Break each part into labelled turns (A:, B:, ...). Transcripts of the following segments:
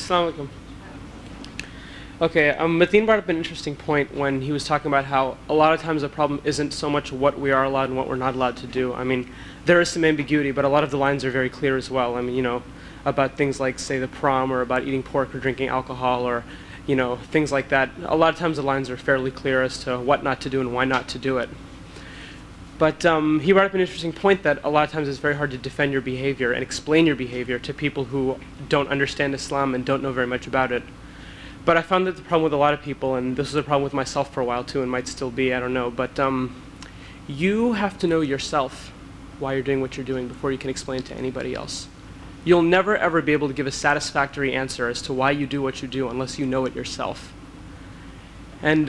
A: Assalamu alaikum. Okay, Mateen brought up an interesting point when he was talking about how a lot of times the problem isn't so much what we are allowed and what we're not allowed to do. I mean, there is some ambiguity, but a lot of the lines are very clear as well. I mean, you know, about things like, say, the prom, or about eating pork or drinking alcohol, or, you know, things like that. A lot of times the lines are fairly clear as to what not to do and why not to do it. But he brought up an interesting point that a lot of times it's very hard to defend your behavior and explain your behavior to people who don't understand Islam and don't know very much about it. But I found that the problem with a lot of people, and this was a problem with myself for a while too, and might still be, I don't know, but you have to know yourself why you're doing what you're doing before you can explain it to anybody else. You'll never ever be able to give a satisfactory answer as to why you do what you do unless you know it yourself. And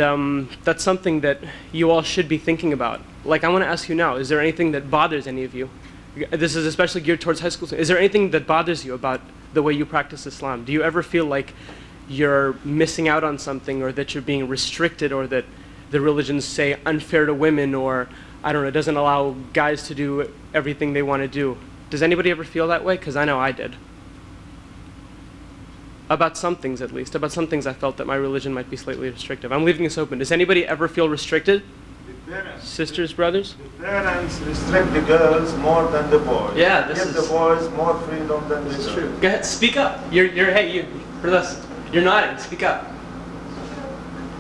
A: that's something that you all should be thinking about. Like, I want to ask you now, is there anything that bothers any of you? This is especially geared towards high school students. Is there anything that bothers you about the way you practice Islam? Do you ever feel like you're missing out on something, or that you're being restricted, or that the religions say unfair to women, or, I don't know, doesn't allow guys to do everything they want to do? Does anybody ever feel that way? Because I know I did. About some things, at least. About some things I felt that my religion might be slightly restrictive. I'm leaving this open. Does anybody ever feel restricted?
B: The parents,
A: sisters, brothers?
B: The parents restrict the girls more than the boys.
A: Yeah, this
B: Give the boys more freedom than the girls.
A: This is true. Go ahead, speak up. Hey, you, for this. You're nodding. Speak up.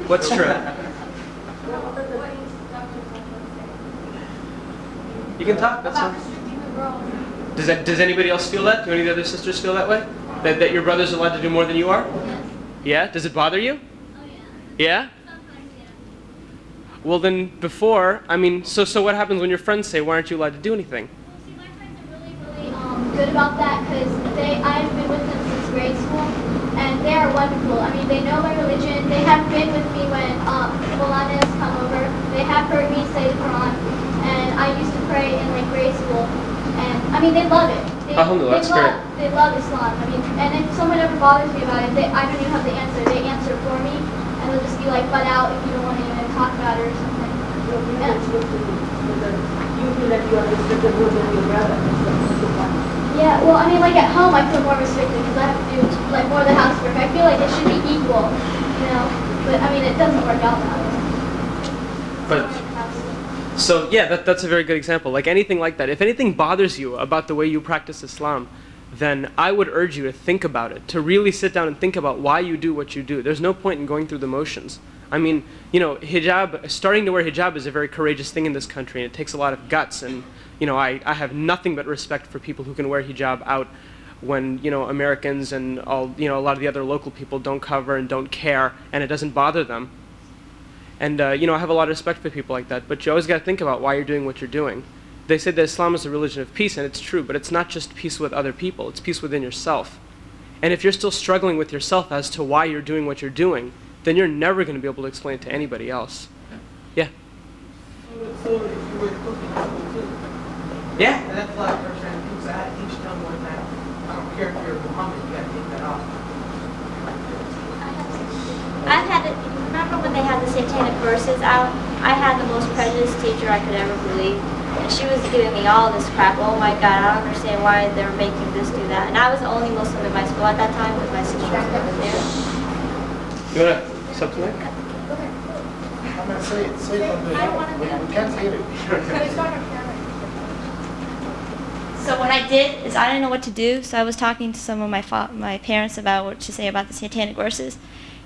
A: What's true? You can talk. That's fine. Does anybody else feel that? Do any of the other sisters feel that way? That your brother's allowed to do more than you are?
C: Yes.
A: Yeah? Does it bother you?
C: Oh yeah.
A: Yeah?
C: Sometimes, yeah.
A: Well then, before, I mean, so what happens when your friends say, why aren't you allowed to do anything?
C: Well, see, my friends are really good about that, because I've been with them since grade school, and they are wonderful. I mean, they know my religion. They have been with me when Molana has come over. They have heard me say the Quran, and I used to pray in like grade school, and I mean, they love it.
A: Alhamdulillah, that's great.
C: They love Islam. I mean, and if someone ever bothers me about it, I don't even have the answer. They answer for me, and they'll just be like, butt out if you don't want to even talk about it or something. Yeah.
D: You feel that you are restricted more than your brother.
C: Yeah, well, I mean, like at home, I feel more restricted because I have to do like more of the housework. I feel like it should be equal, you know. But I mean, it doesn't work out that way.
A: But so yeah, that's a very good example. Like anything like that, if anything bothers you about the way you practice Islam, then I would urge you to think about it, to really sit down and think about why you do what you do. There's no point in going through the motions. I mean, you know, hijab, starting to wear hijab is a very courageous thing in this country, and it takes a lot of guts. And you know, I have nothing but respect for people who can wear hijab out when, you know, Americans and all, you know, a lot of the other local people don't cover and don't care, and it doesn't bother them. And you know, I have a lot of respect for people like that, but you always got to think about why you're doing what you're doing. They say that Islam is a religion of peace, and it's true, but it's not just peace with other people, it's peace within yourself. And if you're still struggling with yourself as to why you're doing what you're doing, then you're never going to be able to explain it to anybody else. Yeah?
D: So if you were cooking, too.
A: Yeah?
D: And that's why we're trying to do that. Each time one time, I don't care if you're Muhammad, you got to take that off.
E: I've had it, remember when they had the satanic verses out? I had the most prejudiced teacher I could ever believe. And she was giving me all this crap. Oh my God, I don't understand why they're making this do that. And I was the only Muslim in my school at that time because my sister was never there.
A: You want to something like that?
B: I'm going to say it on the, we can't hear it.
E: So what I did is I didn't know what to do, so I was talking to some of my parents about what to say about the satanic verses.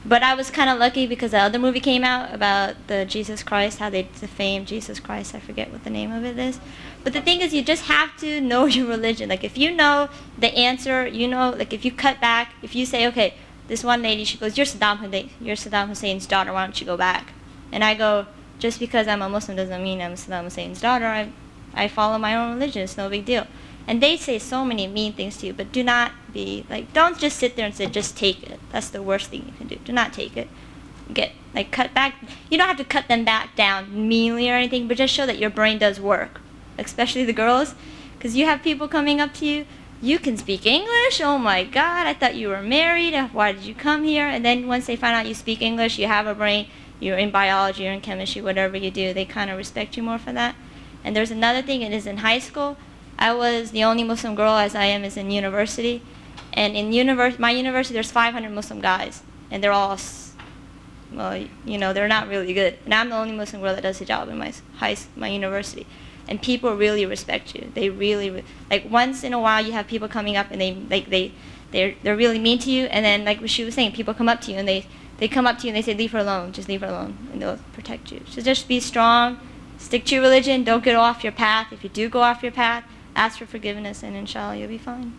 E: But I was kind of lucky because the other movie came out about the Jesus Christ, how they defamed Jesus Christ. I forget what the name of it is. But the thing is, you just have to know your religion. Like if you know the answer, you know, like if you cut back, if you say, okay, this one lady, she goes, you're Saddam Hussein's daughter, why don't you go back? And I go, just because I'm a Muslim doesn't mean I'm Saddam Hussein's daughter. I follow my own religion, it's no big deal. And they say so many mean things to you, but do not be, like, don't just sit there and say, just take it. That's the worst thing you can do. Do not take it. Cut back. You don't have to cut them back down meanly or anything, but just show that your brain does work, especially the girls, because you have people coming up to you, you can speak English, oh my God, I thought you were married, why did you come here? And then once they find out you speak English, you have a brain, you're in biology, you're in chemistry, whatever you do, they kind of respect you more for that. And there's another thing, it is in high school. I was the only Muslim girl, as I am is in university, And in my university, there's 500 Muslim guys, and they're all, well, you know, they're not really good. And I'm the only Muslim girl that does hijab in my university. And people really respect you. They really, like, once in a while you have people coming up and they're really mean to you, and then, like what she was saying, people come up to you and they come up to you and they say, leave her alone, just leave her alone, and they'll protect you. So just be strong, stick to your religion, don't get off your path. If you do go off your path, ask for forgiveness, and inshallah you'll be fine.